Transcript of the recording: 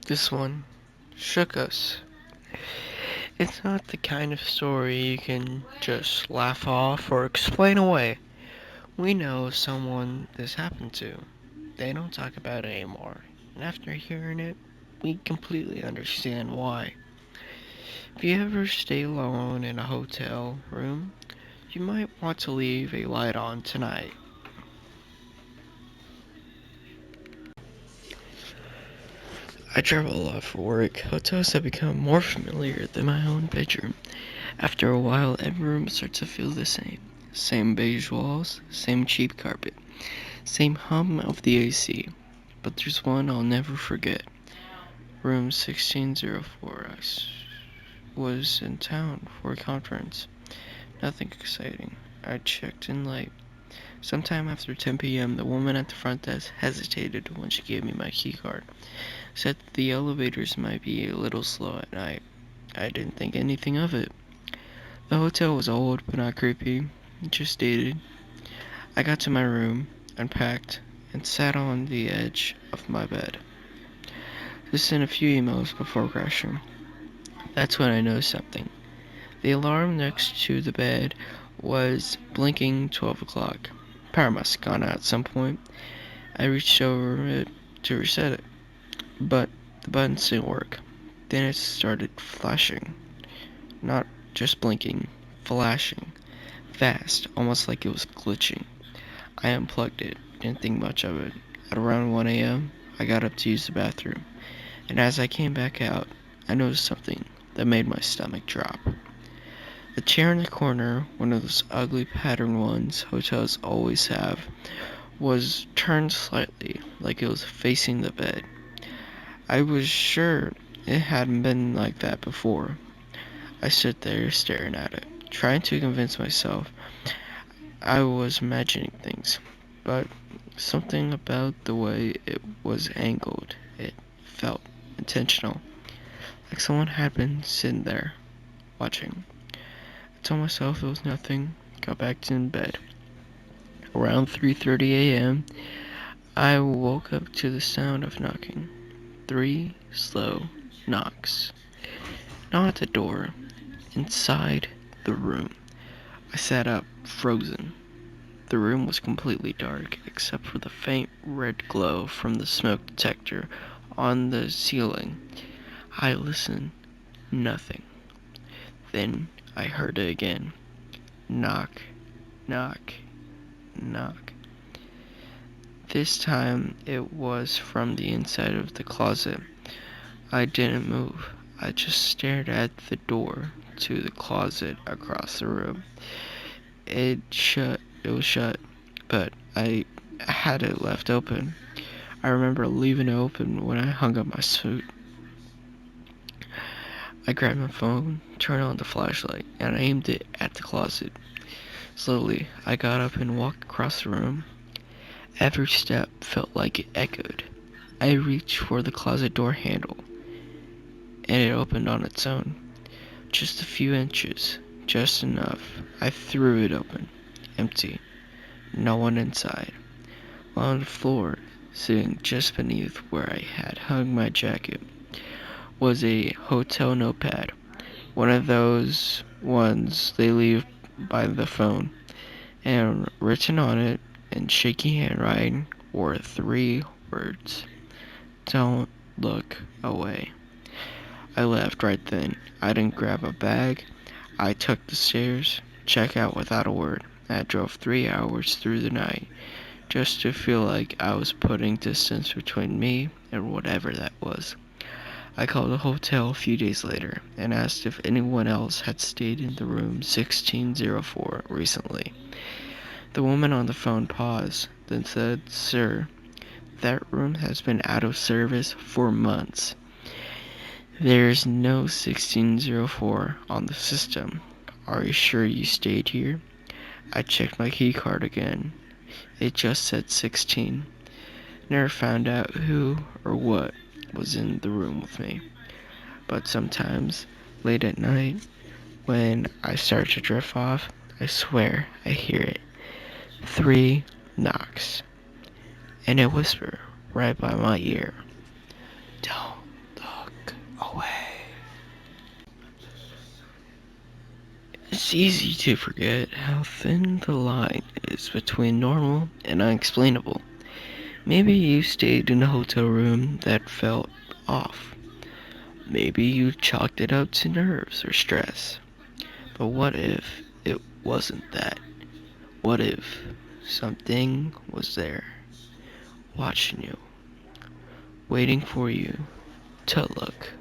This one shook us. It's not the kind of story you can just laugh off or explain away. We know someone this happened to. They don't talk about it anymore. And after hearing it, we completely understand why. If you ever stay alone in a hotel room, you might want to leave a light on tonight. I travel a lot for work. Hotels have become more familiar than my own bedroom. After a while, every room starts to feel the same. Same beige walls, same cheap carpet, same hum of the AC. But there's one I'll never forget. Room 1604. Was in town for a conference. Nothing exciting. I checked in late. Sometime after 10 p.m., the woman at the front desk hesitated when she gave me my keycard. Said that the elevators might be a little slow at night. I didn't think anything of it. The hotel was old but not creepy, just dated. I got to my room, unpacked, and sat on the edge of my bed. Just sent a few emails before crashing. That's when I noticed something. The alarm next to the bed was blinking 12 o'clock. Power must have gone out at some point. I reached over it to reset it, but the buttons didn't work. Then it started flashing. Not just blinking, flashing. Fast, almost like it was glitching. I unplugged it, didn't think much of it. At around 1 a.m., I got up to use the bathroom, and as I came back out, I noticed something that made my stomach drop. The chair in the corner, one of those ugly patterned ones hotels always have, was turned slightly, like it was facing the bed. I was sure it hadn't been like that before. I stood there staring at it, trying to convince myself I was imagining things, but something about the way it was angled, it felt intentional, like someone had been sitting there, watching. I told myself it was nothing, got back to bed. Around 3:30 a.m., I woke up to the sound of knocking. 3 slow knocks. Not at the door, inside the room. I sat up, frozen. The room was completely dark, except for the faint red glow from the smoke detector on the ceiling. I listened. Nothing. Then I heard it again. Knock, knock, knock. This time it was from the inside of the closet. I didn't move. I just stared at the door to the closet across the room. It was shut, but I had it left open. I remember leaving it open when I hung up my suit. I grabbed my phone, turned on the flashlight, and I aimed it at the closet. Slowly, I got up and walked across the room. Every step felt like it echoed. I reached for the closet door handle, and it opened on its own. Just a few inches, just enough. I threw it open. Empty. No one inside. On the floor, sitting just beneath where I had hung my jacket, was a hotel notepad. One of those ones they leave by the phone. And written on it in shaky handwriting were 3 words. Don't look away. I left right then. I didn't grab a bag. I took the stairs, check out without a word. I drove 3 hours through the night just to feel like I was putting distance between me and whatever that was. I called the hotel a few days later and asked if anyone else had stayed in the room 1604 recently. The woman on the phone paused, then said, "Sir, that room has been out of service for months. There's no 1604 on the system. Are you sure you stayed here?" I checked my key card again. It just said 16. Never found out who or what was in the room with me. But sometimes, late at night, when I start to drift off, I swear I hear it. 3 knocks. And a whisper right by my ear. Don't It's easy to forget how thin the line is between normal and unexplainable. Maybe you stayed in a hotel room that felt off. Maybe you chalked it up to nerves or stress. But what if it wasn't that? What if something was there, watching you, waiting for you to look?